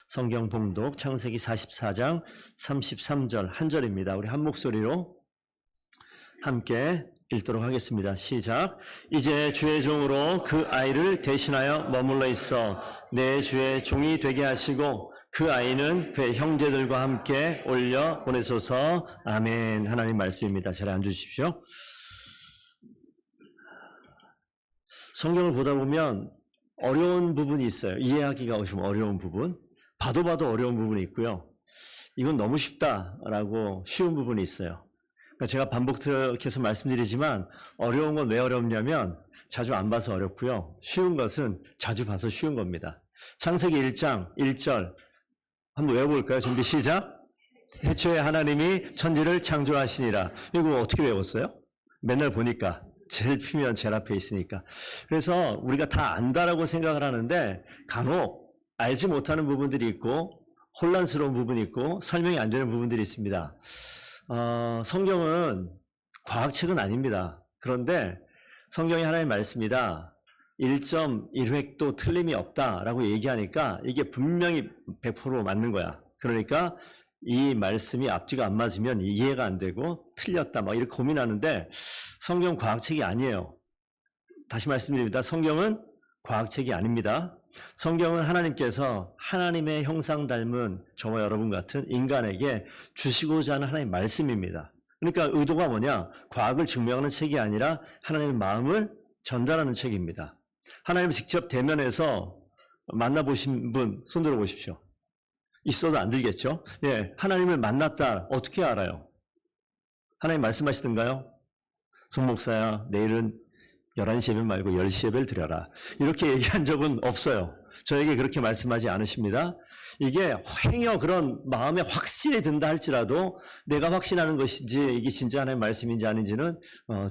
성경 봉독 창세기 44장 33절 한 절입니다. 우리 한 목소리로 함께 읽도록 하겠습니다. 시작. 이제 주의 종으로 그 아이를 대신하여 머물러 있어 내 주의 종이 되게 하시고 그 아이는 그의 형제들과 함께 올려 보내소서. 아멘. 하나님 말씀입니다. 잘 앉으십시오. 성경을 보다 보면 어려운 부분이 있어요. 이해하기가 좀 어려운 부분. 봐도 어려운 부분이 있고요. 이건 너무 쉽다라고 쉬운 부분이 있어요. 그러니까 제가 반복해서 말씀드리지만 어려운 건 왜 어렵냐면 자주 안 봐서 어렵고요. 쉬운 것은 자주 봐서 쉬운 겁니다. 창세기 1장 1절 한번 외워볼까요? 준비 시작. 태초에 하나님이 천지를 창조하시니라. 이거 어떻게 외웠어요? 맨날 보니까 제일 피면 제일 앞에 있으니까. 그래서 우리가 다 안다라고 생각을 하는데 간혹 알지 못하는 부분들이 있고 혼란스러운 부분이 있고 설명이 안 되는 부분들이 있습니다. 성경은 과학책은 아닙니다. 그런데 성경이 하나님의 말씀이다. 1.1획도 틀림이 없다라고 얘기하니까 이게 분명히 100% 맞는 거야. 그러니까 이 말씀이 앞뒤가 안 맞으면 이해가 안 되고 틀렸다 막 이렇게 고민하는데 성경 과학책이 아니에요. 다시 말씀드립니다. 성경은 과학책이 아닙니다. 성경은 하나님께서 하나님의 형상 닮은 저와 여러분 같은 인간에게 주시고자 하는 하나님의 말씀입니다. 그러니까 의도가 뭐냐? 과학을 증명하는 책이 아니라 하나님의 마음을 전달하는 책입니다. 하나님을 직접 대면해서 만나보신 분 손 들어보십시오. 있어도 안 들겠죠? 예, 하나님을 만났다. 어떻게 알아요? 하나님 말씀하시던가요? 송 목사야, 내일은 11시 예배 말고 10시 예배를 드려라. 이렇게 얘기한 적은 없어요. 저에게 그렇게 말씀하지 않으십니다. 이게 행여 그런 마음에 확신이 든다 할지라도 내가 확신하는 것인지 이게 진짜 하나님의 말씀인지 아닌지는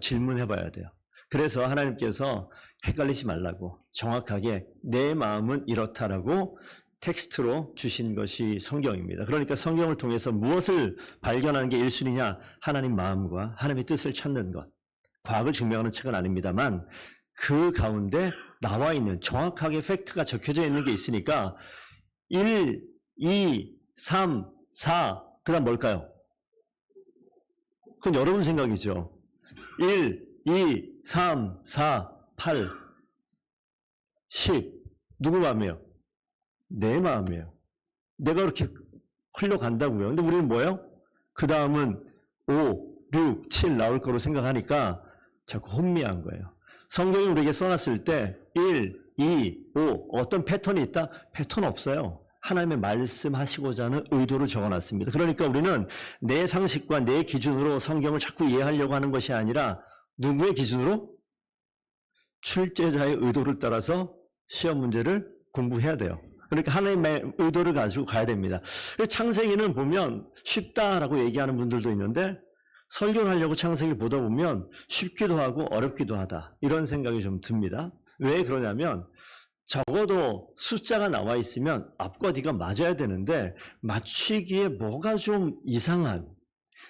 질문해 봐야 돼요. 그래서 하나님께서 헷갈리지 말라고 정확하게 내 마음은 이렇다라고 텍스트로 주신 것이 성경입니다. 그러니까 성경을 통해서 무엇을 발견하는 게 1순위냐? 하나님 마음과 하나님의 뜻을 찾는 것. 과학을 증명하는 책은 아닙니다만 그 가운데 나와 있는 정확하게 팩트가 적혀져 있는 게 있으니까 1, 2, 3, 4 그다음 뭘까요? 그건 여러분 생각이죠. 1, 2, 3, 4, 8, 10 누구 마음이에요? 내 마음이에요. 내가 그렇게 흘러간다고요. 근데 우리는 뭐예요? 그 다음은 5, 6, 7 나올 거로 생각하니까 자꾸 혼미한 거예요. 성경이 우리에게 써놨을 때 1, 2, 5 어떤 패턴이 있다? 패턴 없어요. 하나님의 말씀하시고자 하는 의도를 적어놨습니다. 그러니까 우리는 내 상식과 내 기준으로 성경을 자꾸 이해하려고 하는 것이 아니라 누구의 기준으로? 출제자의 의도를 따라서 시험 문제를 공부해야 돼요. 그러니까 하나님의 의도를 가지고 가야 됩니다. 창세기는 보면 쉽다라고 얘기하는 분들도 있는데 설교를 하려고 창세기를 보다 보면 쉽기도 하고 어렵기도 하다. 이런 생각이 좀 듭니다. 왜 그러냐면 적어도 숫자가 나와 있으면 앞과 뒤가 맞아야 되는데 맞추기에 뭐가 좀 이상한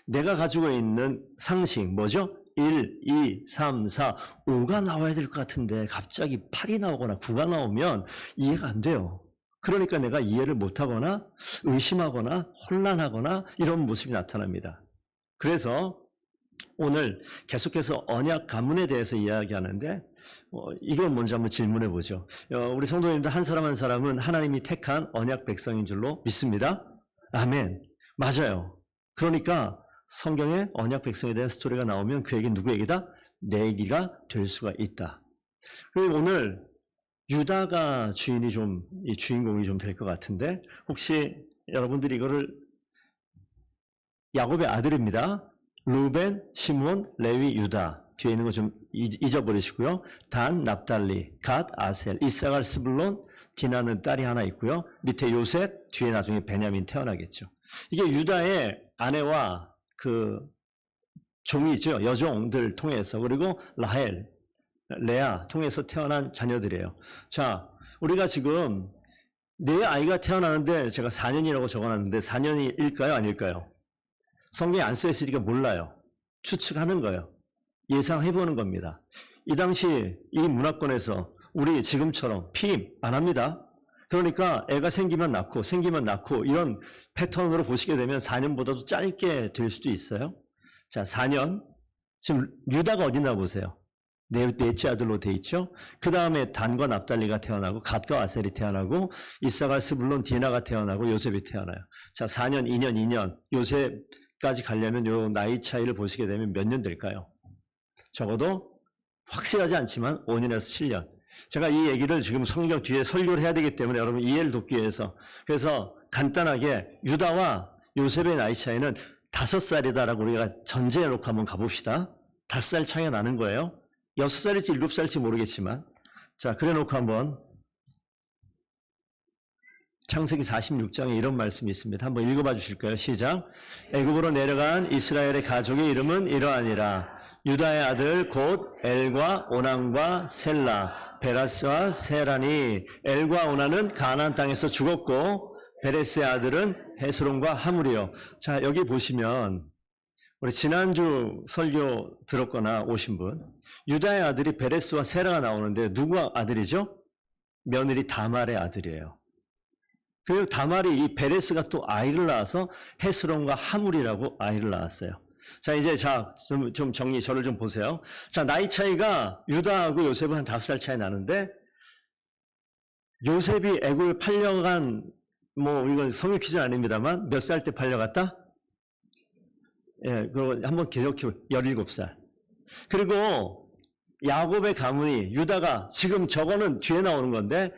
내가 가지고 있는 상식 뭐죠? 1, 2, 3, 4, 5가 나와야 될 것 같은데 갑자기 8이 나오거나 9가 나오면 이해가 안 돼요. 그러니까 내가 이해를 못하거나 의심하거나 혼란하거나 이런 모습이 나타납니다. 그래서 오늘 계속해서 언약 가문에 대해서 이야기하는데 이건 먼저 한번 질문해 보죠. 우리 성도님들 한 사람 한 사람은 하나님이 택한 언약 백성인 줄로 믿습니다. 아멘. 맞아요. 그러니까 성경에 언약 백성에 대한 스토리가 나오면 그 얘기는 누구 얘기다? 내 얘기가 될 수가 있다. 그리고 오늘 유다가 이 주인공이 좀 될 것 같은데 혹시 여러분들이 이거를 야곱의 아들입니다. 루벤, 시므온, 레위, 유다. 뒤에 있는 거 좀 잊어버리시고요. 단, 납달리, 갓, 아셀, 이사갈, 스불론, 디나는 딸이 하나 있고요. 밑에 요셉, 뒤에 나중에 베냐민 태어나겠죠. 이게 유다의 아내와 그 종이죠. 여종들 통해서 그리고 라헬, 레아 통해서 태어난 자녀들이에요. 자, 우리가 지금 내 아이가 태어나는데 제가 4년이라고 적어놨는데 4년일까요? 아닐까요? 성경에 안 써있으니까 몰라요. 추측하는 거예요. 예상해보는 겁니다. 이 당시 이 문화권에서 우리 지금처럼 피임 안 합니다. 그러니까 애가 생기면 낳고 이런 패턴으로 보시게 되면 4년보다도 짧게 될 수도 있어요. 자, 4년. 지금 유다가 어디나 보세요. 넷째 아들로 돼 있죠. 그 다음에 단과 납달리가 태어나고 갓과 아셀이 태어나고 이사갈, 스불론, 디나가 태어나고 요셉이 태어나요. 자, 4년, 2년, 2년. 요셉까지 가려면 요 나이 차이를 보시게 되면 몇 년 될까요? 적어도 확실하지 않지만 5년에서 7년. 제가 이 얘기를 지금 성경 뒤에 설교를 해야 되기 때문에 여러분 이해를 돕기 위해서. 그래서 간단하게 유다와 요셉의 나이 차이는 5살이다라고 우리가 전제해놓고 한번 가봅시다. 5살 차이가 나는 거예요. 6살일지 7살일지 모르겠지만. 자, 그래 놓고 한번 창세기 46장에 이런 말씀이 있습니다. 한번 읽어봐 주실까요? 시작. 애굽으로 내려간 이스라엘의 가족의 이름은 이러하니라. 유다의 아들 곧 엘과 오난과 셀라, 베라스와 세라니. 엘과 오난은 가나안 땅에서 죽었고 베레스의 아들은 헤스론과 하물이요. 자, 여기 보시면 우리 지난주 설교 들었거나 오신 분, 유다의 아들이 베레스와 세라가 나오는데 누구 아들이죠? 며느리 다말의 아들이에요. 그리고 다말이 이 베레스가 또 아이를 낳아서 헤스론과 하물이라고 아이를 낳았어요. 자, 이제 좀 정리, 저를 좀 보세요. 자, 나이 차이가 유다하고 요셉은 한 5살 차이 나는데 요셉이 애굽에 팔려간 이건 성경 퀴즈는 아닙니다만 몇 살 때 팔려갔다? 예, 그거 한번 기억해. 17살. 그리고 야곱의 가문이 유다가 지금 저거는 뒤에 나오는 건데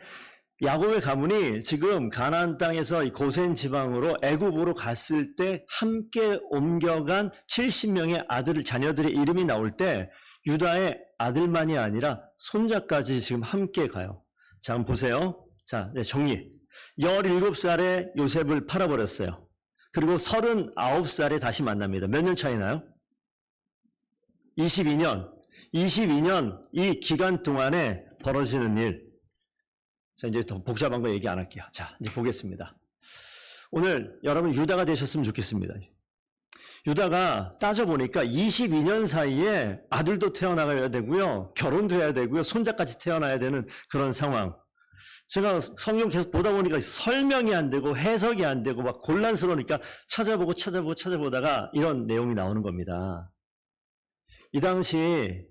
야곱의 가문이 지금 가나안 땅에서 고센 지방으로 애굽으로 갔을 때 함께 옮겨간 70명의 자녀들의 이름이 나올 때 유다의 아들만이 아니라 손자까지 지금 함께 가요. 자, 한번 보세요. 자, 네, 정리. 17살에 요셉을 팔아버렸어요. 그리고 39살에 다시 만납니다. 몇 년 차이나요? 22년. 22년 이 기간 동안에 벌어지는 일. 자, 이제 더 복잡한 거 얘기 안 할게요. 자, 이제 보겠습니다. 오늘 여러분 유다가 되셨으면 좋겠습니다. 유다가 따져보니까 22년 사이에 아들도 태어나야 되고요. 결혼도 해야 되고요. 손자까지 태어나야 되는 그런 상황. 제가 성경 계속 보다 보니까 설명이 안 되고 해석이 안 되고 막 곤란스러우니까 찾아보다가 이런 내용이 나오는 겁니다. 이 당시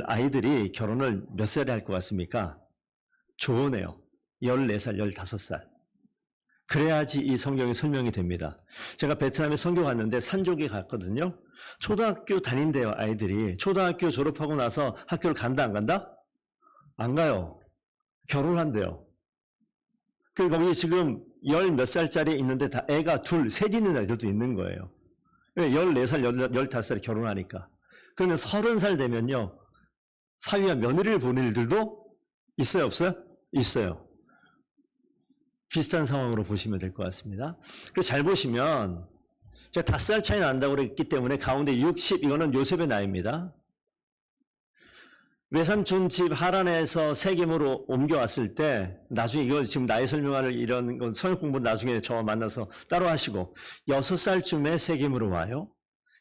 아이들이 결혼을 몇 살에 할 것 같습니까? 좋으네요. 14살, 15살. 그래야지 이 성경이 설명이 됩니다. 제가 베트남에 선교 갔는데 산족에 갔거든요. 초등학교 다닌대요, 아이들이. 초등학교 졸업하고 나서 학교를 간다, 안 간다? 안 가요. 결혼한대요. 그리고 거기 지금 10몇 살짜리 있는데 다 애가 셋 있는 아이들도 있는 거예요. 14살, 15살에 결혼하니까. 그러면 30살 되면요. 사위와 며느리를 보는 일들도 있어요, 없어요? 있어요. 비슷한 상황으로 보시면 될 것 같습니다. 그래서 잘 보시면 제가 5살 차이 난다고 그랬기 때문에 가운데 60, 이거는 요셉의 나이입니다. 외삼촌 집 하란에서 세겜으로 옮겨왔을 때 나중에 이거 지금 나이 설명할 이런 건 성역 공부 나중에 저와 만나서 따로 하시고 6살쯤에 세겜으로 와요.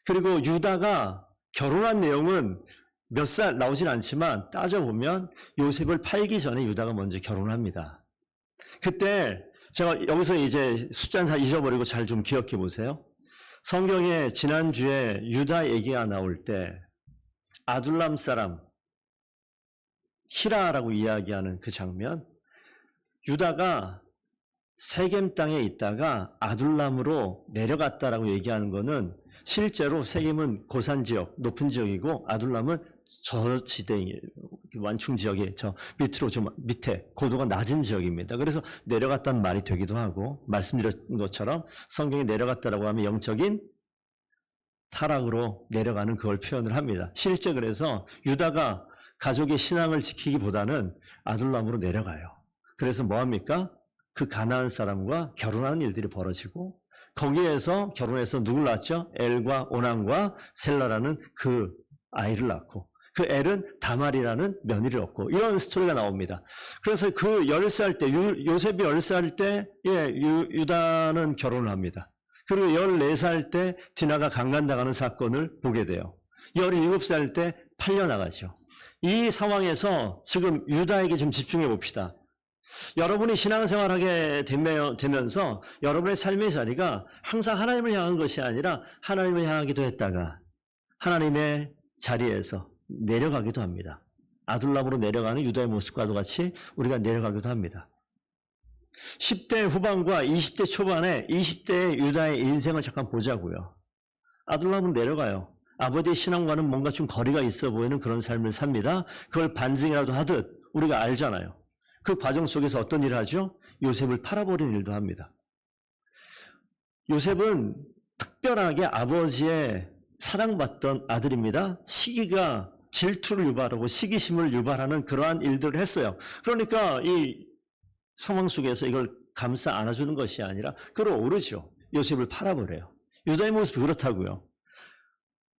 그리고 유다가 결혼한 내용은 몇 살 나오진 않지만 따져보면 요셉을 팔기 전에 유다가 먼저 결혼합니다. 그때 제가 여기서 이제 숫자는 다 잊어버리고 잘 좀 기억해 보세요. 성경에 지난주에 유다 얘기가 나올 때 아둘람 사람 히라라고 이야기하는 그 장면, 유다가 세겜 땅에 있다가 아둘람으로 내려갔다라고 얘기하는 거는 실제로 세겜은 고산 지역, 높은 지역이고 아둘람은 저지대, 완충 지역의 저 밑으로 좀 밑에 고도가 낮은 지역입니다. 그래서 내려갔다는 말이 되기도 하고 말씀드린 것처럼 성경에 내려갔다라고 하면 영적인 타락으로 내려가는 그걸 표현을 합니다. 실제 그래서 유다가 가족의 신앙을 지키기보다는 아둘람으로 내려가요. 그래서 뭐합니까? 그 가나안 사람과 결혼하는 일들이 벌어지고 거기에서 결혼해서 누굴 낳았죠? 엘과 오난과 셀라라는 그 아이를 낳고 그 엘은 다말이라는 며느리를 얻고 이런 스토리가 나옵니다. 그래서 그 10살 때 요셉이 10살 때 유다는 결혼을 합니다. 그리고 14살 때 디나가 강간당하는 사건을 보게 돼요. 17살 때 팔려나가죠. 이 상황에서 지금 유다에게 좀 집중해 봅시다. 여러분이 신앙생활하게 되면서 여러분의 삶의 자리가 항상 하나님을 향한 것이 아니라 하나님을 향하기도 했다가 하나님의 자리에서 내려가기도 합니다. 아둘람으로 내려가는 유다의 모습과도 같이 우리가 내려가기도 합니다. 10대 후반과 20대 초반에 20대의 유다의 인생을 잠깐 보자고요. 아둘람으로 내려가요. 아버지의 신앙과는 뭔가 좀 거리가 있어 보이는 그런 삶을 삽니다. 그걸 반증이라도 하듯 우리가 알잖아요. 그 과정 속에서 어떤 일을 하죠? 요셉을 팔아버리는 일도 합니다. 요셉은 특별하게 아버지의 사랑받던 아들입니다. 시기가 질투를 유발하고 시기심을 유발하는 그러한 일들을 했어요. 그러니까 이 상황 속에서 이걸 감싸 안아주는 것이 아니라 끌어오르죠. 요셉을 팔아버려요. 유다의 모습이 그렇다고요.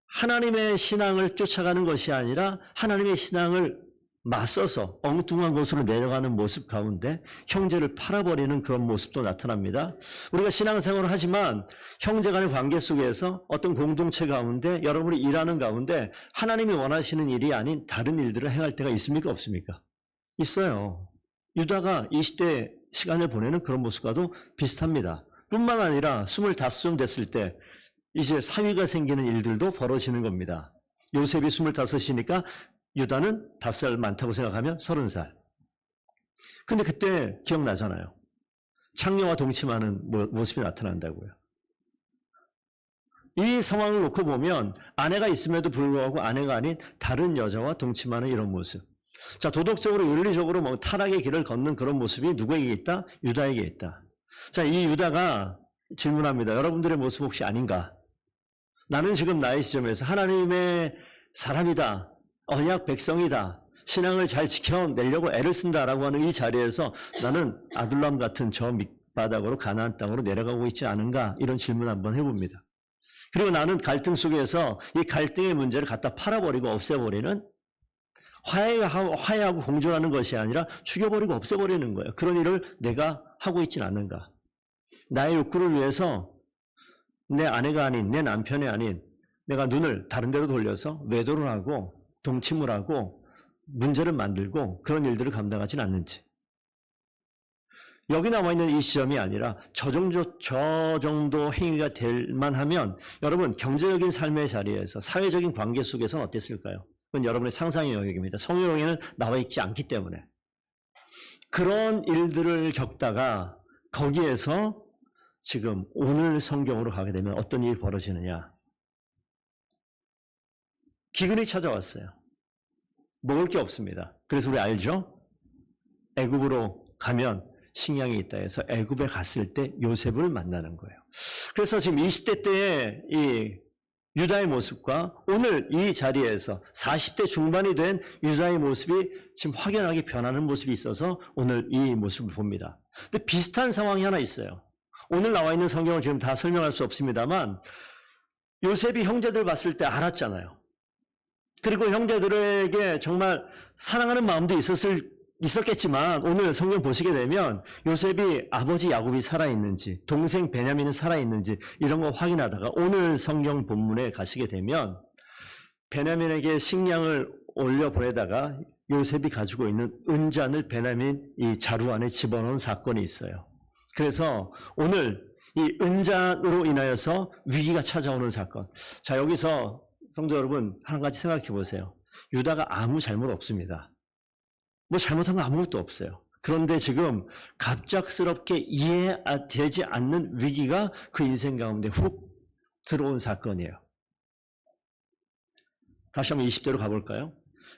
하나님의 신앙을 쫓아가는 것이 아니라 하나님의 신앙을 맞서서 엉뚱한 곳으로 내려가는 모습 가운데 형제를 팔아버리는 그런 모습도 나타납니다. 우리가 신앙생활을 하지만 형제 간의 관계 속에서 어떤 공동체 가운데 여러분이 일하는 가운데 하나님이 원하시는 일이 아닌 다른 일들을 행할 때가 있습니까? 없습니까? 있어요. 유다가 20대 시간을 보내는 그런 모습과도 비슷합니다. 뿐만 아니라 25쯤 됐을 때 이제 사위가 생기는 일들도 벌어지는 겁니다. 요셉이 25이니까 유다는 5살 많다고 생각하면 30살. 근데 그때 기억나잖아요. 창녀와 동침하는 모습이 나타난다고요. 이 상황을 놓고 보면 아내가 있음에도 불구하고 아내가 아닌 다른 여자와 동침하는 이런 모습. 자, 도덕적으로 윤리적으로 뭐 타락의 길을 걷는 그런 모습이 누구에게 있다? 유다에게 있다. 자, 이 유다가 질문합니다. 여러분들의 모습 혹시 아닌가? 나는 지금 나의 시점에서 하나님의 사람이다. 언약 백성이다. 신앙을 잘 지켜내려고 애를 쓴다라고 하는 이 자리에서 나는 아둘람 같은 저 밑바닥으로 가나안 땅으로 내려가고 있지 않은가? 이런 질문 한번 해봅니다. 그리고 나는 갈등 속에서 이 갈등의 문제를 갖다 팔아버리고 없애버리는 화해하고 공존하는 것이 아니라 죽여버리고 없애버리는 거예요. 그런 일을 내가 하고 있진 않는가? 나의 욕구를 위해서 내 아내가 아닌 내 남편이 아닌 내가 눈을 다른 데로 돌려서 외도를 하고 동침을 하고 문제를 만들고 그런 일들을 감당하진 않는지. 여기 나와 있는 이 시점이 아니라 저 정도 행위가 될 만하면 여러분 경제적인 삶의 자리에서 사회적인 관계 속에서는 어땠을까요? 그건 여러분의 상상의 영역입니다. 성경에는 나와 있지 않기 때문에. 그런 일들을 겪다가 거기에서 지금 오늘 성경으로 가게 되면 어떤 일이 벌어지느냐. 기근이 찾아왔어요. 먹을 게 없습니다. 그래서 우리 알죠? 애굽으로 가면 식량이 있다 해서 애굽에 갔을 때 요셉을 만나는 거예요. 그래서 지금 20대 때의 이 유다의 모습과 오늘 이 자리에서 40대 중반이 된 유다의 모습이 지금 확연하게 변하는 모습이 있어서 오늘 이 모습을 봅니다. 근데 비슷한 상황이 하나 있어요. 오늘 나와 있는 성경을 지금 다 설명할 수 없습니다만 요셉이 형제들 봤을 때 알았잖아요. 그리고 형제들에게 정말 사랑하는 마음도 있었겠지만 오늘 성경 보시게 되면 요셉이 아버지 야곱이 살아있는지 동생 베냐민은 살아있는지 이런 거 확인하다가 오늘 성경 본문에 가시게 되면 베냐민에게 식량을 올려 보내다가 요셉이 가지고 있는 은잔을 베냐민 이 자루 안에 집어넣은 사건이 있어요. 그래서 오늘 이 은잔으로 인하여서 위기가 찾아오는 사건. 자, 여기서 성도 여러분 한 가지 생각해 보세요. 유다가 아무 잘못 없습니다. 뭐 잘못한 거 아무것도 없어요. 그런데 지금 갑작스럽게 이해되지 않는 위기가 그 인생 가운데 훅 들어온 사건이에요. 다시 한번 20대로 가볼까요?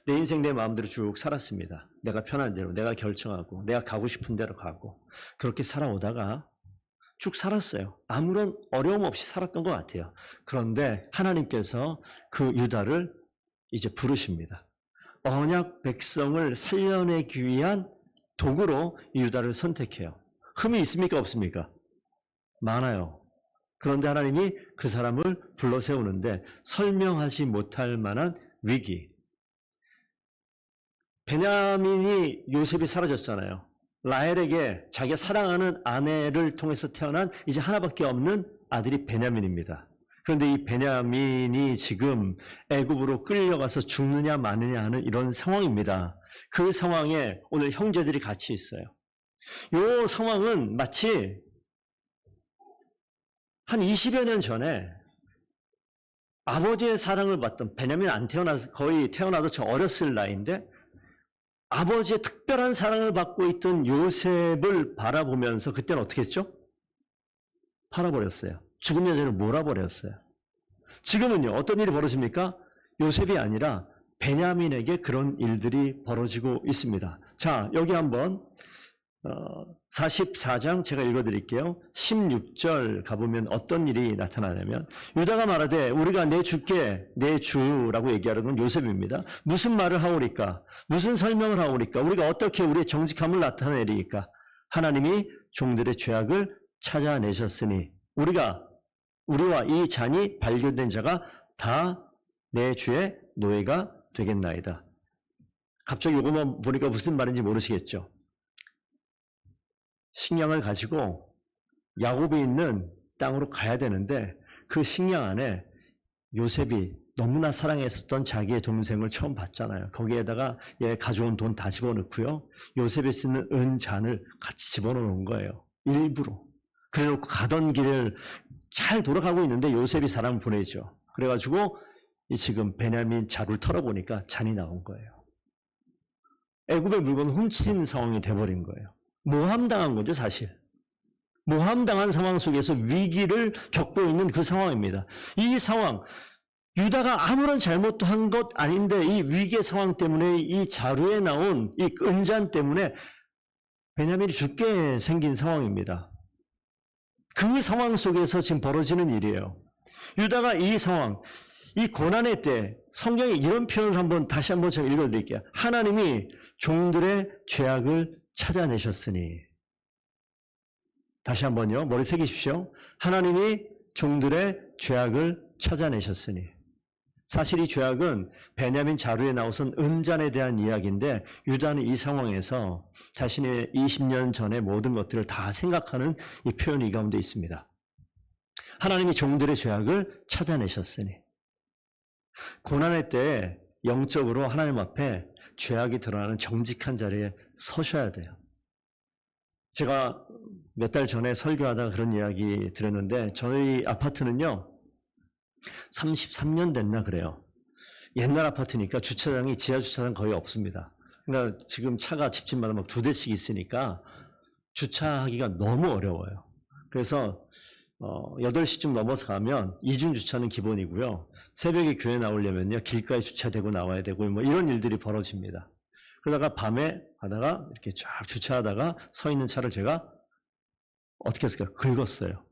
내 인생 내 마음대로 쭉 살았습니다. 내가 편한 대로, 내가 결정하고, 내가 가고 싶은 대로 가고 그렇게 살아오다가 쭉 살았어요. 아무런 어려움 없이 살았던 것 같아요. 그런데 하나님께서 그 유다를 이제 부르십니다. 언약 백성을 살려내기 위한 도구로 이 유다를 선택해요. 흠이 있습니까? 없습니까? 많아요. 그런데 하나님이 그 사람을 불러 세우는데 설명하지 못할 만한 위기. 베냐민이 요셉이 사라졌잖아요. 라헬에게 자기가 사랑하는 아내를 통해서 태어난 이제 하나밖에 없는 아들이 베냐민입니다. 그런데 이 베냐민이 지금 애굽으로 끌려가서 죽느냐 마느냐 하는 이런 상황입니다. 그 상황에 오늘 형제들이 같이 있어요. 이 상황은 마치 한 20여 년 전에 아버지의 사랑을 받던, 베냐민 안 태어나서 거의 태어나도 저 어렸을 나이인데 아버지의 특별한 사랑을 받고 있던 요셉을 바라보면서 그때는 어떻게 했죠? 팔아버렸어요. 죽음 여자를 몰아버렸어요. 지금은요, 어떤 일이 벌어집니까? 요셉이 아니라 베냐민에게 그런 일들이 벌어지고 있습니다. 자, 여기 한번 44장 제가 읽어드릴게요. 16절 가보면 어떤 일이 나타나냐면, 유다가 말하되 우리가 내 주께 내 주라고 얘기하는 건 요셉입니다. 무슨 말을 하오리까? 무슨 설명을 하오리까? 우리가 어떻게 우리의 정직함을 나타내리까? 하나님이 종들의 죄악을 찾아내셨으니 우리와 이 잔이 발견된 자가 다 내 주의 노예가 되겠나이다. 갑자기 이것만 보니까 무슨 말인지 모르시겠죠? 식량을 가지고 야곱이 있는 땅으로 가야 되는데 그 식량 안에 요셉이 너무나 사랑했었던 자기의 동생을 처음 봤잖아요. 거기에다가 가져온 돈 다 집어넣고요. 요셉이 쓰는 은잔을 같이 집어넣은 거예요. 일부러. 그래놓고 가던 길을 잘 돌아가고 있는데 요셉이 사람을 보내죠. 그래가지고 지금 베냐민 자루를 털어보니까 잔이 나온 거예요. 애굽의 물건을 훔친 상황이 돼버린 거예요. 모함당한 거죠, 사실. 모함당한 상황 속에서 위기를 겪고 있는 그 상황입니다. 이 상황, 유다가 아무런 잘못도 한 것 아닌데 이 위기의 상황 때문에 이 자루에 나온 이 은잔 때문에 베냐민이 죽게 생긴 상황입니다. 그 상황 속에서 지금 벌어지는 일이에요. 유다가 이 상황, 이 고난의 때 성경에 이런 표현을 다시 한번 제가 읽어드릴게요. 하나님이 종들의 죄악을 찾아내셨으니. 다시 한번요. 머리 새기십시오. 하나님이 종들의 죄악을 찾아내셨으니. 사실 이 죄악은 베냐민 자루에 나오선 은잔에 대한 이야기인데 유다는 이 상황에서 자신의 20년 전의 모든 것들을 다 생각하는 이 표현이 이 가운데 있습니다. 하나님이 종들의 죄악을 찾아내셨으니. 고난의 때에 영적으로 하나님 앞에 죄악이 드러나는 정직한 자리에 서셔야 돼요. 제가 몇 달 전에 설교하다가 그런 이야기 들었는데 저희 아파트는요 33년 됐나 그래요. 옛날 아파트니까 주차장이 지하 주차장 거의 없습니다. 그러니까 지금 차가 집집마다 막 2대씩 있으니까 주차하기가 너무 어려워요. 그래서 8시쯤 넘어서 가면 이중 주차는 기본이고요. 새벽에 교회 나오려면요 길가에 주차되고 나와야 되고 뭐 이런 일들이 벌어집니다. 그러다가 밤에 가다가 이렇게 쫙 주차하다가 서 있는 차를 제가 어떻게 했을까요? 긁었어요.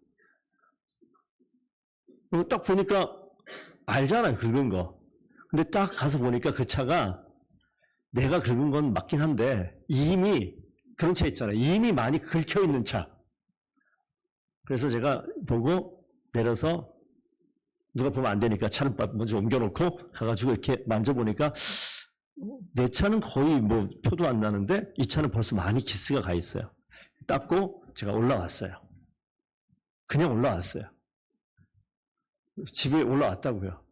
딱 보니까 알잖아요, 긁은 거. 근데 딱 가서 보니까 그 차가 내가 긁은 건 맞긴 한데 이미 그런 차 있잖아요. 이미 많이 긁혀 있는 차. 그래서 제가 보고 내려서 누가 보면 안 되니까 차를 먼저 옮겨놓고 가가지고 이렇게 만져보니까 내 차는 거의 뭐 표도 안 나는데 이 차는 벌써 많이 기스가 가 있어요. 닦고 제가 올라왔어요. 그냥 올라왔어요. 집에 올라왔다고요.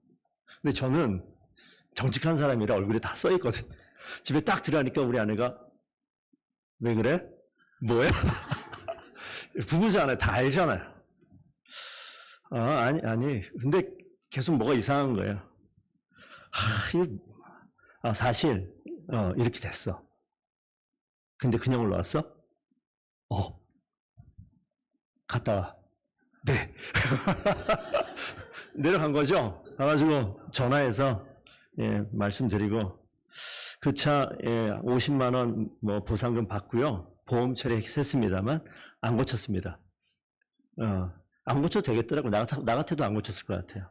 근데 저는 정직한 사람이라 얼굴에 다 써있거든요. 집에 딱 들어가니까 우리 아내가 왜 그래? 뭐야? 부부잖아요. 다 알잖아요. 아니. 근데 계속 뭐가 이상한 거예요. 사실 이렇게 됐어. 근데 그냥 올라왔어? 갔다 와. 네. 내려간 거죠. 가가지고 전화해서 말씀드리고 그 차 50만 원 뭐 보상금 받고요. 보험 처리했습니다만 안 고쳤습니다. 안 고쳐도 되겠더라고. 나 같아도 안 고쳤을 것 같아요.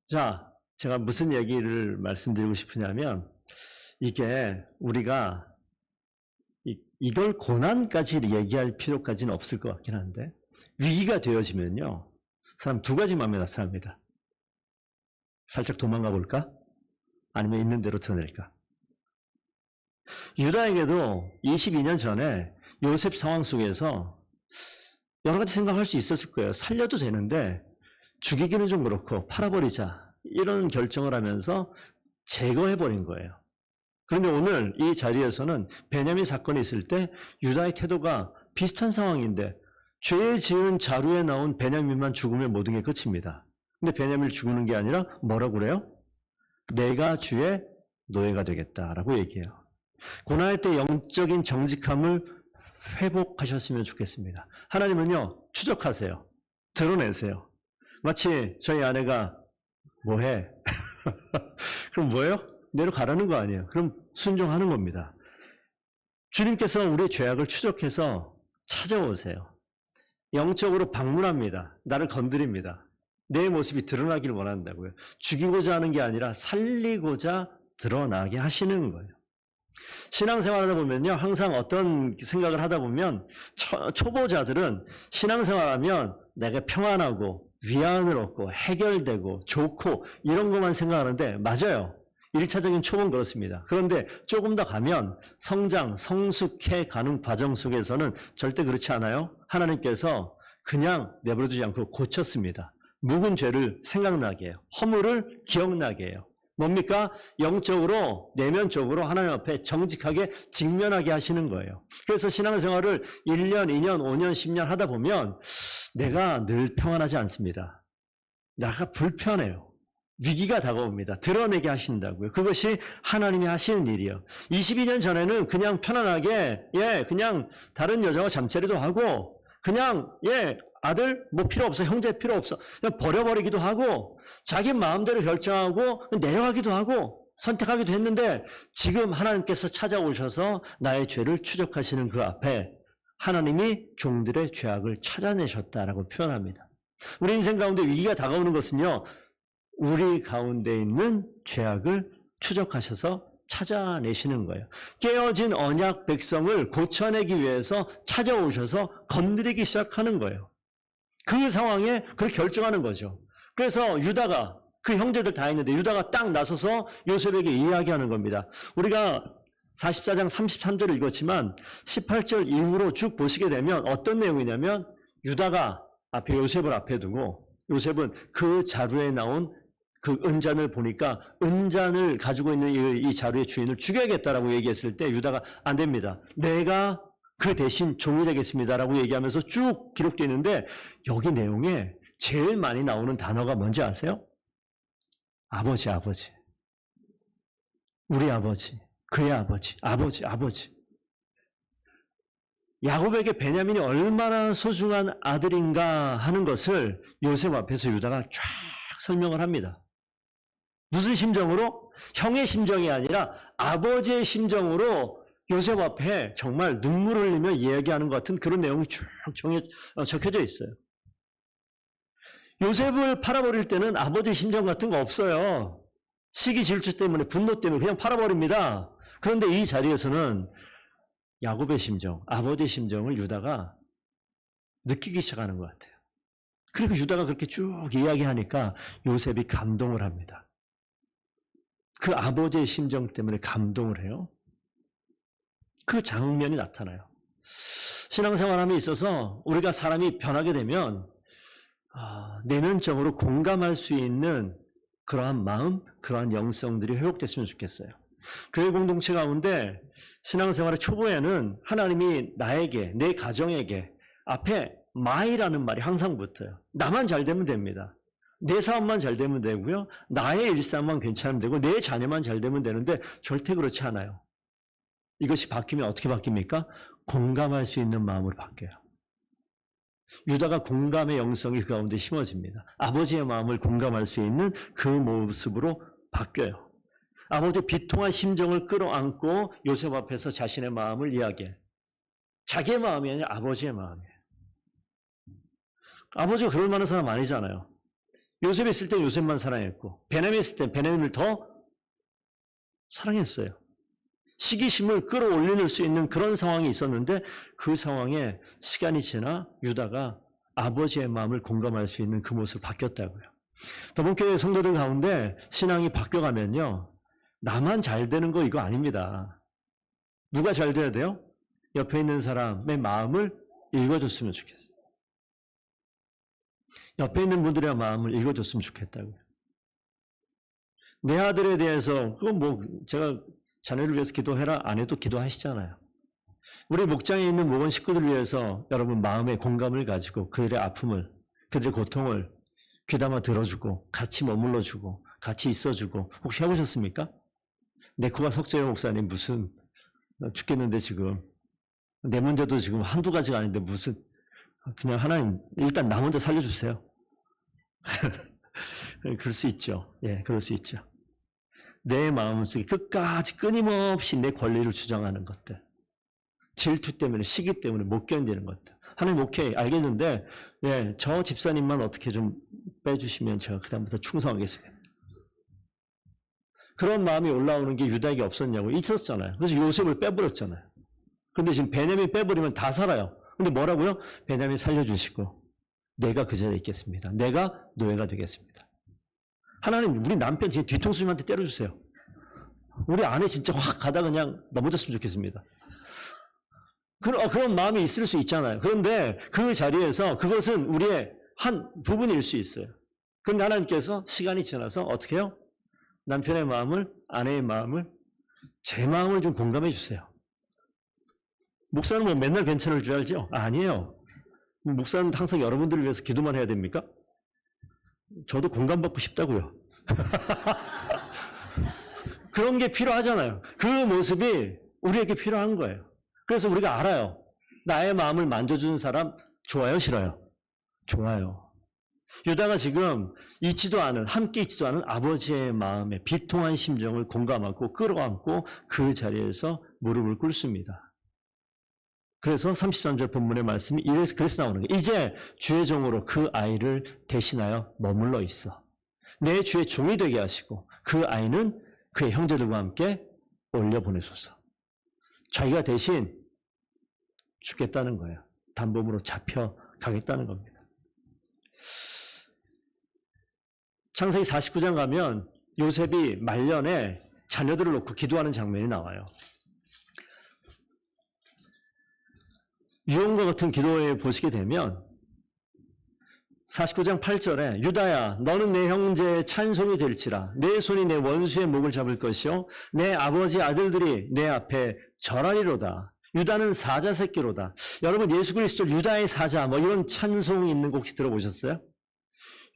자, 제가 무슨 얘기를 말씀드리고 싶으냐면 이게 우리가 이걸 고난까지 얘기할 필요까지는 없을 것 같긴 한데 위기가 되어지면요. 사람 두 가지 마음이 나타납니다. 살짝 도망가 볼까? 아니면 있는 대로 드러낼까? 유다에게도 22년 전에 요셉 상황 속에서 여러 가지 생각할 수 있었을 거예요. 살려도 되는데 죽이기는 좀 그렇고 팔아버리자 이런 결정을 하면서 제거해버린 거예요. 그런데 오늘 이 자리에서는 베냐민 사건이 있을 때 유다의 태도가 비슷한 상황인데 죄 지은 자루에 나온 베냐민만 죽으면 모든 게 끝입니다. 근데 베냐민을 죽이는 게 아니라 뭐라고 그래요? 내가 주의 노예가 되겠다라고 얘기해요. 고난의 때 영적인 정직함을 회복하셨으면 좋겠습니다. 하나님은요, 추적하세요. 드러내세요. 마치 저희 아내가 뭐해? 그럼 뭐예요? 내려가라는 거 아니에요. 그럼 순종하는 겁니다. 주님께서 우리의 죄악을 추적해서 찾아오세요. 영적으로 방문합니다. 나를 건드립니다. 내 모습이 드러나기를 원한다고요. 죽이고자 하는 게 아니라 살리고자 드러나게 하시는 거예요. 신앙생활하다 보면요, 항상 어떤 생각을 하다 보면 초보자들은 신앙생활하면 내가 평안하고 위안을 얻고 해결되고 좋고 이런 것만 생각하는데 맞아요. 1차적인 초보는 그렇습니다. 그런데 조금 더 가면 성장, 성숙해 가는 과정 속에서는 절대 그렇지 않아요. 하나님께서 그냥 내버려두지 않고 고쳤습니다. 묵은 죄를 생각나게 해요. 허물을 기억나게 해요. 뭡니까? 영적으로, 내면적으로 하나님 앞에 정직하게 직면하게 하시는 거예요. 그래서 신앙생활을 1년, 2년, 5년, 10년 하다 보면 내가 늘 평안하지 않습니다. 나가 불편해요. 위기가 다가옵니다. 드러내게 하신다고요. 그것이 하나님이 하시는 일이에요. 22년 전에는 그냥 편안하게, 그냥 다른 여자와 잠자리도 하고, 그냥, 아들 뭐 필요 없어, 형제 필요 없어, 그냥 버려버리기도 하고, 자기 마음대로 결정하고 내려가기도 하고 선택하기도 했는데, 지금 하나님께서 찾아오셔서 나의 죄를 추적하시는 그 앞에 하나님이 종들의 죄악을 찾아내셨다라고 표현합니다. 우리 인생 가운데 위기가 다가오는 것은요, 우리 가운데 있는 죄악을 추적하셔서 찾아내시는 거예요. 깨어진 언약 백성을 고쳐내기 위해서 찾아오셔서 건드리기 시작하는 거예요. 그 상황에 그렇게 결정하는 거죠. 그래서 유다가, 그 형제들 다 있는데 유다가 딱 나서서 요셉에게 이야기하는 겁니다. 우리가 44장 33절을 읽었지만 18절 이후로 쭉 보시게 되면 어떤 내용이냐면, 유다가 앞에 요셉을 앞에 두고, 요셉은 그 자루에 나온 그 은잔을 보니까 은잔을 가지고 있는 이 자루의 주인을 죽여야겠다라고 얘기했을 때 유다가 안 됩니다. 내가 그 대신 종이 되겠습니다라고 얘기하면서 쭉 기록되어 있는데, 여기 내용에 제일 많이 나오는 단어가 뭔지 아세요? 아버지, 아버지. 우리 아버지, 그의 아버지, 아버지, 아버지. 야곱에게 베냐민이 얼마나 소중한 아들인가 하는 것을 요셉 앞에서 유다가 쫙 설명을 합니다. 무슨 심정으로? 형의 심정이 아니라 아버지의 심정으로 요셉 앞에 정말 눈물을 흘리며 이야기하는 것 같은 그런 내용이 쭉 적혀져 있어요. 요셉을 팔아버릴 때는 아버지의 심정 같은 거 없어요. 시기 질투 때문에, 분노 때문에 그냥 팔아버립니다. 그런데 이 자리에서는 야곱의 심정, 아버지의 심정을 유다가 느끼기 시작하는 것 같아요. 그리고 유다가 그렇게 쭉 이야기하니까 요셉이 감동을 합니다. 그 아버지의 심정 때문에 감동을 해요. 그 장면이 나타나요. 신앙생활함에 있어서 우리가 사람이 변하게 되면 내면적으로 공감할 수 있는 그러한 마음, 그러한 영성들이 회복됐으면 좋겠어요. 교회 공동체 가운데 신앙생활의 초보에는 하나님이 나에게, 내 가정에게 앞에 my라는 말이 항상 붙어요. 나만 잘 되면 됩니다. 내 사업만 잘 되면 되고요. 나의 일상만 괜찮으면 되고 내 자녀만 잘 되면 되는데 절대 그렇지 않아요. 이것이 바뀌면 어떻게 바뀝니까? 공감할 수 있는 마음으로 바뀌어요. 유다가 공감의 영성이 그 가운데 심어집니다. 아버지의 마음을 공감할 수 있는 그 모습으로 바뀌어요. 아버지의 비통한 심정을 끌어안고 요셉 앞에서 자신의 마음을 이야기해. 자기의 마음이 아니라 아버지의 마음이에요. 아버지가 그럴 만한 사람 아니잖아요. 요셉이 있을 때 요셉만 사랑했고, 베냐민이 있을 때 베냐민을 더 사랑했어요. 시기심을 끌어올릴 수 있는 그런 상황이 있었는데, 그 상황에 시간이 지나 유다가 아버지의 마음을 공감할 수 있는 그 모습으로 바뀌었다고요. 더본교회 성도들 가운데 신앙이 바뀌어가면요, 나만 잘 되는 거 이거 아닙니다. 누가 잘 돼야 돼요? 옆에 있는 사람의 마음을 읽어줬으면 좋겠어요. 옆에 있는 분들의 마음을 읽어줬으면 좋겠다고요. 내 아들에 대해서, 그건 뭐, 제가 자녀를 위해서 기도해라 안 해도 기도하시잖아요. 우리 목장에 있는 목원 식구들 위해서 여러분 마음의 공감을 가지고 그들의 아픔을, 그들의 고통을 귀담아 들어주고 같이 머물러주고 같이 있어주고 혹시 해보셨습니까? 내 코가 석재영 목사님 무슨 죽겠는데 지금 내 문제도 지금 한두 가지가 아닌데 무슨 그냥 하나님 일단 나 먼저 살려주세요. 그럴 수 있죠. 예, 그럴 수 있죠. 내 마음속에 끝까지 끊임없이 내 권리를 주장하는 것들, 질투 때문에, 시기 때문에 못 견디는 것들. 하나님 오케이 알겠는데 예, 저 집사님만 어떻게 좀 빼주시면 제가 그다음부터 충성하겠습니다. 그런 마음이 올라오는 게 유다에게 없었냐고. 있었잖아요. 그래서 요셉을 빼버렸잖아요. 근데 지금 베냐민 빼버리면 다 살아요. 근데 뭐라고요? 베냐민 살려주시고 내가 그 자리에 있겠습니다. 내가 노예가 되겠습니다. 하나님 우리 남편 지금 뒤통수님한테 때려주세요. 우리 아내 진짜 확 가다 그냥 넘어졌으면 좋겠습니다. 그런 마음이 있을 수 있잖아요. 그런데 그 자리에서 그것은 우리의 한 부분일 수 있어요. 그런데 하나님께서 시간이 지나서 어떻게 해요? 남편의 마음을, 아내의 마음을, 제 마음을 좀 공감해 주세요. 목사는 뭐 맨날 괜찮을 줄 알죠? 아니에요. 목사는 항상 여러분들을 위해서 기도만 해야 됩니까? 저도 공감받고 싶다고요. 그런 게 필요하잖아요. 그 모습이 우리에게 필요한 거예요. 그래서 우리가 알아요. 나의 마음을 만져주는 사람 좋아요, 싫어요? 좋아요. 유다가 지금 함께 있지도 않은 아버지의 마음에 비통한 심정을 공감하고 끌어안고 그 자리에서 무릎을 꿇습니다. 그래서 33절 본문의 말씀이 그래서 나오는 거예요. 이제 주의 종으로 그 아이를 대신하여 머물러 있어. 내 주의 종이 되게 하시고 그 아이는 그의 형제들과 함께 올려보내소서. 자기가 대신 죽겠다는 거예요. 단범으로 잡혀가겠다는 겁니다. 창세기 49장 가면 요셉이 말년에 자녀들을 놓고 기도하는 장면이 나와요. 유언과 같은 기도에 보시게 되면 49장 8절에 유다야 너는 내 형제의 찬송이 될지라 내 손이 내 원수의 목을 잡을 것이요 내 아버지 아들들이 내 앞에 절하리로다. 유다는 사자 새끼로다. 여러분 예수 그리스도 유다의 사자 뭐 이런 찬송이 있는 거 혹시 들어보셨어요?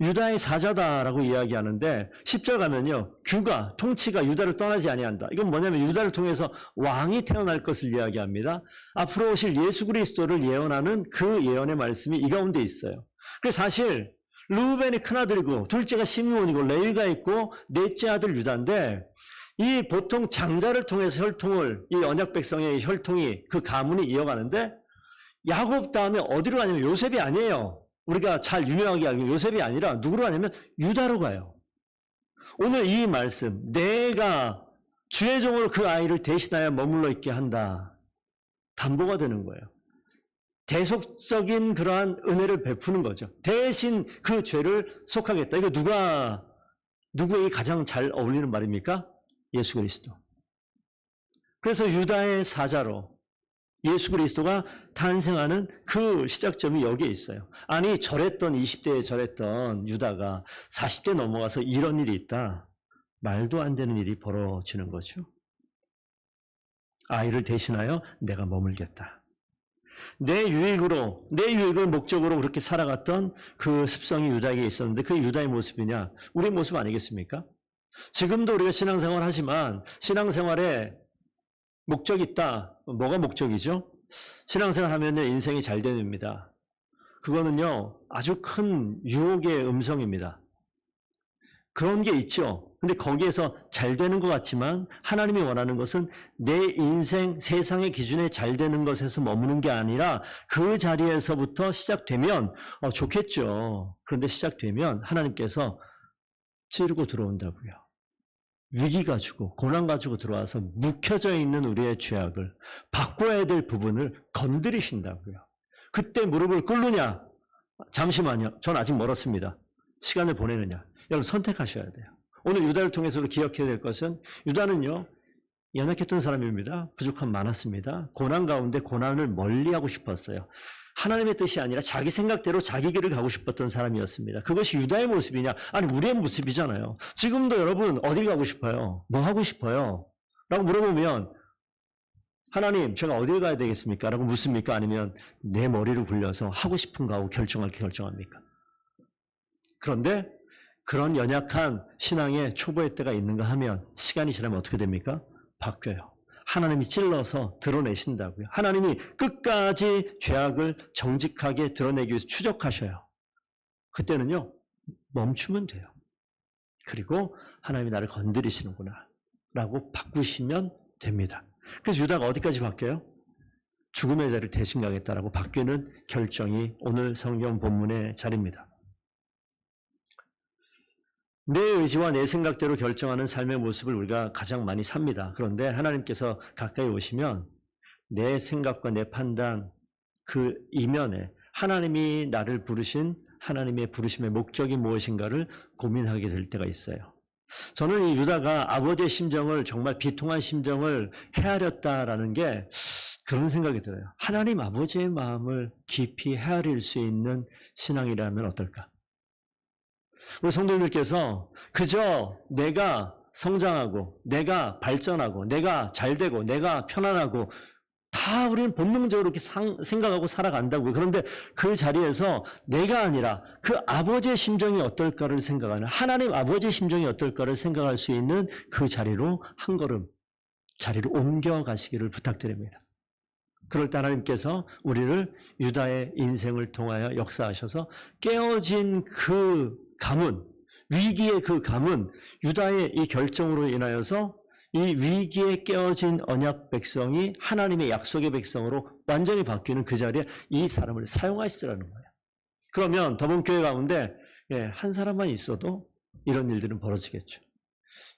유다의 사자다라고 이야기하는데 10절 가면요. 규가 통치가 유다를 떠나지 아니한다. 이건 뭐냐면 유다를 통해서 왕이 태어날 것을 이야기합니다. 앞으로 오실 예수 그리스도를 예언하는 그 예언의 말씀이 이 가운데 있어요. 그래서 사실 르우벤이 큰아들이고 둘째가 시므온이고 레위가 있고 넷째 아들 유다인데 이 보통 장자를 통해서 혈통을 이 언약 백성의 혈통이 그 가문이 이어가는데 야곱 다음에 어디로 가냐면 요셉이 아니에요. 우리가 잘 유명하게 알고 요셉이 아니라 누구로 가냐면 유다로 가요. 오늘 이 말씀 내가 주의 종으로 그 아이를 대신하여 머물러 있게 한다. 담보가 되는 거예요. 대속적인 그러한 은혜를 베푸는 거죠. 대신 그 죄를 속하겠다. 이거 누구에게 가장 잘 어울리는 말입니까? 예수 그리스도. 그래서 유다의 사자로 예수 그리스도가 탄생하는 그 시작점이 여기에 있어요. 아니 20대에 저랬던 유다가 40대 넘어가서 이런 일이 있다. 말도 안 되는 일이 벌어지는 거죠. 아이를 대신하여 내가 머물겠다. 내 유익을 목적으로 그렇게 살아갔던 그 습성이 유다에게 있었는데 그게 유다의 모습이냐? 우리의 모습 아니겠습니까? 지금도 우리가 신앙생활 하지만 신앙생활에 목적이 있다. 뭐가 목적이죠? 신앙생활 하면요, 인생이 잘 됩니다. 그거는요, 아주 큰 유혹의 음성입니다. 그런 게 있죠. 근데 거기에서 잘 되는 것 같지만 하나님이 원하는 것은 내 인생, 세상의 기준에 잘 되는 것에서 머무는 게 아니라 그 자리에서부터 시작되면 좋겠죠. 그런데 시작되면 하나님께서 찌르고 들어온다고요. 위기 가지고 고난 가지고 들어와서 묵혀져 있는 우리의 죄악을 바꿔야 될 부분을 건드리신다고요. 그때 무릎을 꿇느냐? 잠시만요. 전 아직 멀었습니다. 시간을 보내느냐? 여러분 선택하셔야 돼요. 오늘 유다를 통해서 기억해야 될 것은 유다는요. 연약했던 사람입니다. 부족함 많았습니다. 고난 가운데 고난을 멀리하고 싶었어요. 하나님의 뜻이 아니라 자기 생각대로 자기 길을 가고 싶었던 사람이었습니다. 그것이 유다의 모습이냐? 아니 우리의 모습이잖아요. 지금도 여러분 어딜 가고 싶어요? 뭐 하고 싶어요? 라고 물어보면 하나님 제가 어딜 가야 되겠습니까? 라고 묻습니까? 아니면 내 머리를 굴려서 하고 싶은 거 하고 결정합니까? 그런데 그런 연약한 신앙의 초보의 때가 있는가 하면 시간이 지나면 어떻게 됩니까? 바뀌어요. 하나님이 찔러서 드러내신다고요. 하나님이 끝까지 죄악을 정직하게 드러내기 위해서 추적하셔요. 그때는요, 멈추면 돼요. 그리고 하나님이 나를 건드리시는구나 라고 바꾸시면 됩니다. 그래서 유다가 어디까지 바뀌어요? 죽음의 자리를 대신 가겠다라고 바뀌는 결정이 오늘 성경 본문의 자리입니다. 내 의지와 내 생각대로 결정하는 삶의 모습을 우리가 가장 많이 삽니다. 그런데 하나님께서 가까이 오시면 내 생각과 내 판단 그 이면에 하나님이 나를 부르신 하나님의 부르심의 목적이 무엇인가를 고민하게 될 때가 있어요. 저는 이 유다가 아버지의 심정을 정말 비통한 심정을 헤아렸다라는 게 그런 생각이 들어요. 하나님 아버지의 마음을 깊이 헤아릴 수 있는 신앙이라면 어떨까? 우리 성도님들께서 그저 내가 성장하고 내가 발전하고 내가 잘되고 내가 편안하고 다 우리는 본능적으로 이렇게 생각하고 살아간다고요. 그런데 그 자리에서 내가 아니라 그 아버지의 심정이 어떨까를 생각하는 하나님 아버지의 심정이 어떨까를 생각할 수 있는 그 자리로 한 걸음 자리를 옮겨가시기를 부탁드립니다. 그럴 때 하나님께서 우리를 유다의 인생을 통하여 역사하셔서 깨어진 그 가문, 위기의 그 가문, 유다의 이 결정으로 인하여서 이 위기에 깨어진 언약 백성이 하나님의 약속의 백성으로 완전히 바뀌는 그 자리에 이 사람을 사용하시라는 거예요. 그러면 더본교회 가운데 한 사람만 있어도 이런 일들은 벌어지겠죠.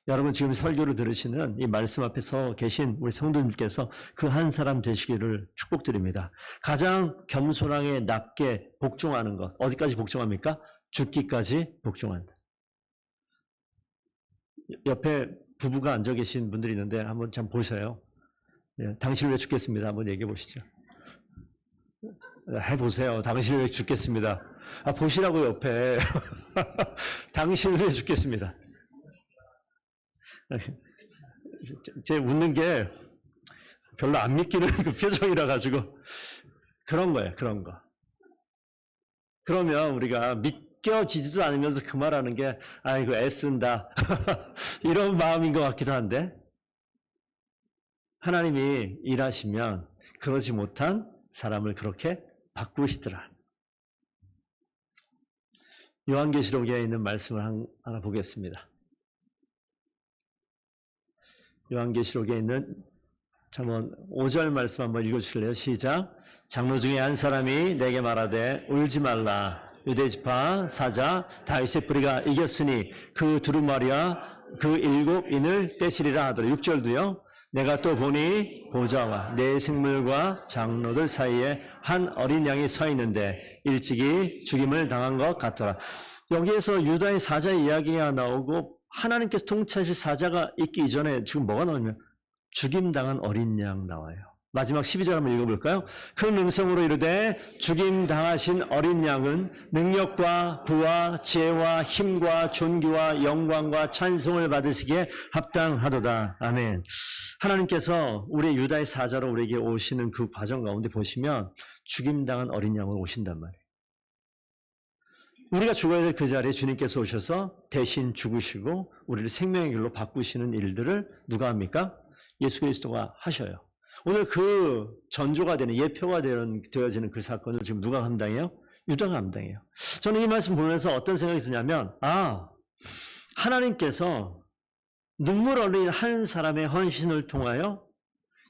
여러분 지금 설교를 들으시는 이 말씀 앞에 서 계신 우리 성도님께서 그 한 사람 되시기를 축복드립니다. 가장 겸손하게 낮게 복종하는 것, 어디까지 복종합니까? 죽기까지 복종한다. 옆에 부부가 앉아 계신 분들이 있는데 한번 참 보세요. 당신을 위해 죽겠습니다. 한번 얘기해 보시죠. 해보세요. 당신을 위해 죽겠습니다. 보시라고 옆에. 당신을 위해 죽겠습니다. 제 웃는 게 별로 안 믿기는 그 표정이라 가지고 그런 거예요. 그런 거. 그러면 우리가 믿겨지지도 않으면서 그 말하는 게 아이고 애쓴다 이런 마음인 것 같기도 한데 하나님이 일하시면 그러지 못한 사람을 그렇게 바꾸시더라. 요한계시록에 있는 말씀을 하나 보겠습니다. 요한계시록에 있는 잠언 5절 말씀 한번 읽어주실래요? 시작. 장로 중에 한 사람이 내게 말하되 울지 말라. 유대지파 사자 다윗의 뿌리가 이겼으니 그 두루마리와 그 일곱 인을 떼시리라 하더라. 6절도요. 내가 또 보니 보좌와 내 생물과 장로들 사이에 한 어린 양이 서 있는데 일찍이 죽임을 당한 것 같더라. 여기에서 유다의 사자의 이야기가 나오고 하나님께서 통치하실 사자가 있기 이전에 지금 뭐가 나오냐면 죽임당한 어린 양 나와요. 마지막 12절 한번 읽어볼까요? 큰 음성으로 이르되 죽임당하신 어린 양은 능력과 부와 지혜와 힘과 존귀와 영광과 찬송을 받으시기에 합당하도다. 아멘. 하나님께서 우리 유다의 사자로 우리에게 오시는 그 과정 가운데 보시면 죽임당한 어린 양으로 오신단 말이에요. 우리가 죽어야 될 그 자리에 주님께서 오셔서 대신 죽으시고 우리를 생명의 길로 바꾸시는 일들을 누가 합니까? 예수 그리스도가 하셔요. 오늘 그 전조가 되는 예표가 되어지는 그 사건을 지금 누가 감당해요? 유다가 감당해요. 저는 이 말씀 보면서 어떤 생각이 드냐면 하나님께서 눈물 흘린 한 사람의 헌신을 통하여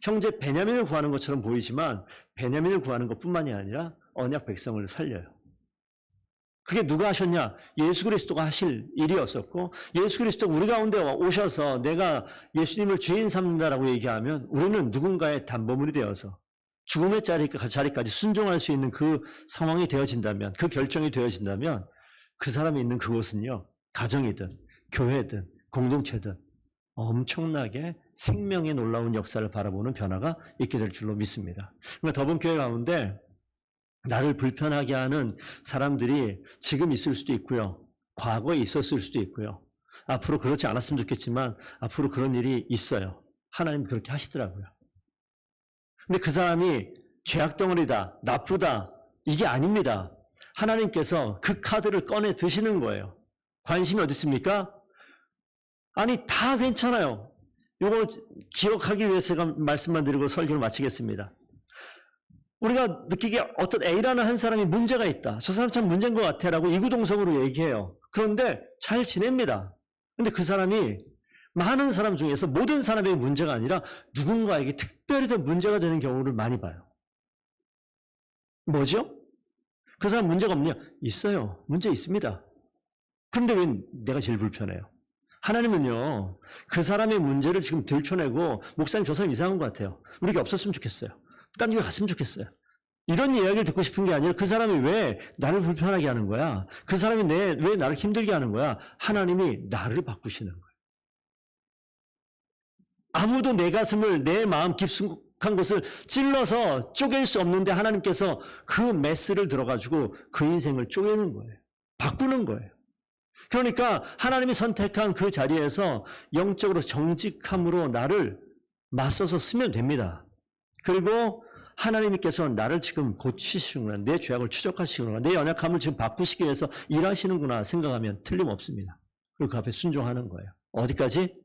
형제 베냐민을 구하는 것처럼 보이지만 베냐민을 구하는 것뿐만이 아니라 언약 백성을 살려요. 그게 누가 하셨냐? 예수 그리스도가 하실 일이었었고 예수 그리스도 우리 가운데 오셔서 내가 예수님을 주인 삼는다라고 얘기하면 우리는 누군가의 담보물이 되어서 죽음의 자리까지 순종할 수 있는 그 상황이 되어진다면 그 결정이 되어진다면 그 사람이 있는 그곳은요 가정이든 교회든 공동체든 엄청나게 생명의 놀라운 역사를 바라보는 변화가 있게 될 줄로 믿습니다. 그러니까 더본교회 가운데 나를 불편하게 하는 사람들이 지금 있을 수도 있고요. 과거에 있었을 수도 있고요. 앞으로 그렇지 않았으면 좋겠지만 앞으로 그런 일이 있어요. 하나님 그렇게 하시더라고요. 근데 그 사람이 죄악덩어리다, 나쁘다, 이게 아닙니다. 하나님께서 그 카드를 꺼내 드시는 거예요. 관심이 어디 있습니까? 아니, 다 괜찮아요. 이거 기억하기 위해서 제가 말씀만 드리고 설교를 마치겠습니다. 우리가 느끼기에 어떤 A라는 한 사람이 문제가 있다. 저 사람 참 문제인 것 같아 라고 이구동성으로 얘기해요. 그런데 잘 지냅니다. 근데 그 사람이 많은 사람 중에서 모든 사람의 문제가 아니라 누군가에게 특별히 더 문제가 되는 경우를 많이 봐요. 뭐죠? 그 사람 문제가 없냐? 있어요. 문제 있습니다. 그런데 왜 내가 제일 불편해요? 하나님은요, 그 사람의 문제를 지금 들춰내고, 목사님 저 사람 이상한 것 같아요. 우리가 없었으면 좋겠어요. 딴 데 갔으면 좋겠어요. 이런 이야기를 듣고 싶은 게 아니라 그 사람이 왜 나를 불편하게 하는 거야? 그 사람이 왜 나를 힘들게 하는 거야? 하나님이 나를 바꾸시는 거예요. 아무도 내 가슴을, 내 마음 깊숙한 곳을 찔러서 쪼갤 수 없는데 하나님께서 그 메스를 들어가지고 그 인생을 쪼개는 거예요. 바꾸는 거예요. 그러니까 하나님이 선택한 그 자리에서 영적으로 정직함으로 나를 맞서서 쓰면 됩니다. 그리고 하나님께서 나를 지금 고치시는구나, 내 죄악을 추적하시는구나, 내 연약함을 지금 바꾸시기 위해서 일하시는구나 생각하면 틀림없습니다. 그리고 그 앞에 순종하는 거예요. 어디까지?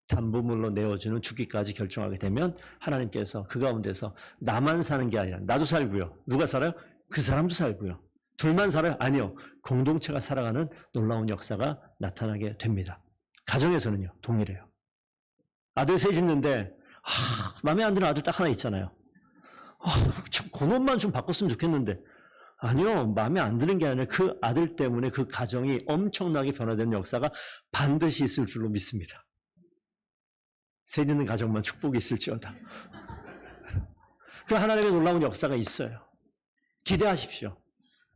담보물로 내어주는 죽기까지 결정하게 되면 하나님께서 그 가운데서 나만 사는 게 아니라 나도 살고요. 누가 살아요? 그 사람도 살고요. 둘만 살아요? 아니요. 공동체가 살아가는 놀라운 역사가 나타나게 됩니다. 가정에서는요, 동일해요. 아들 셋 있는데 마음에 안 드는 아들 딱 하나 있잖아요. 참, 그놈만 좀 바꿨으면 좋겠는데. 아니요. 마음에 안 드는 게 아니라 그 아들 때문에 그 가정이 엄청나게 변화되는 역사가 반드시 있을 줄로 믿습니다. 셋 있는 가정만 축복이 있을지어다. 그 하나님의 놀라운 역사가 있어요. 기대하십시오.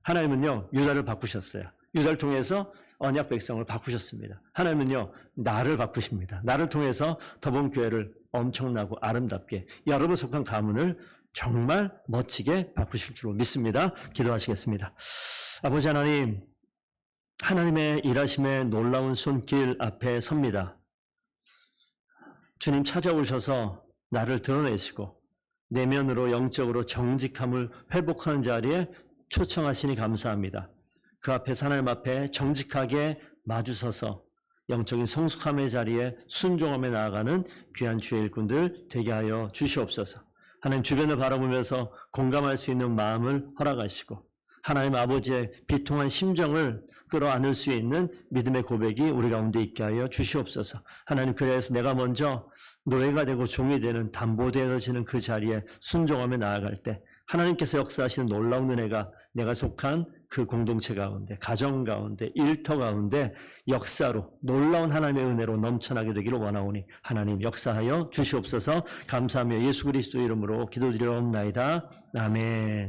하나님은요, 유다를 바꾸셨어요. 유다를 통해서 언약 백성을 바꾸셨습니다. 하나님은요, 나를 바꾸십니다. 나를 통해서 더본교회를 엄청나고 아름답게, 여러분 속한 가문을 정말 멋지게 바꾸실 줄로 믿습니다. 기도하시겠습니다. 아버지 하나님, 하나님의 일하심의 놀라운 손길 앞에 섭니다. 주님 찾아오셔서 나를 드러내시고 내면으로 영적으로 정직함을 회복하는 자리에 초청하시니 감사합니다. 그 앞에 하나님 앞에 정직하게 마주서서 영적인 성숙함의 자리에 순종함에 나아가는 귀한 주의 일꾼들 되게 하여 주시옵소서. 하나님 주변을 바라보면서 공감할 수 있는 마음을 허락하시고 하나님 아버지의 비통한 심정을 끌어안을 수 있는 믿음의 고백이 우리 가운데 있게 하여 주시옵소서. 하나님, 그래서 내가 먼저 노예가 되고 종이 되는 담보되어지는 그 자리에 순종하며 나아갈 때 하나님께서 역사하시는 놀라운 은혜가 내가 속한 그 공동체 가운데, 가정 가운데, 일터 가운데 역사로 놀라운 하나님의 은혜로 넘쳐나게 되기를 원하오니 하나님 역사하여 주시옵소서. 감사하며 예수 그리스도 이름으로 기도드리옵나이다. 아멘.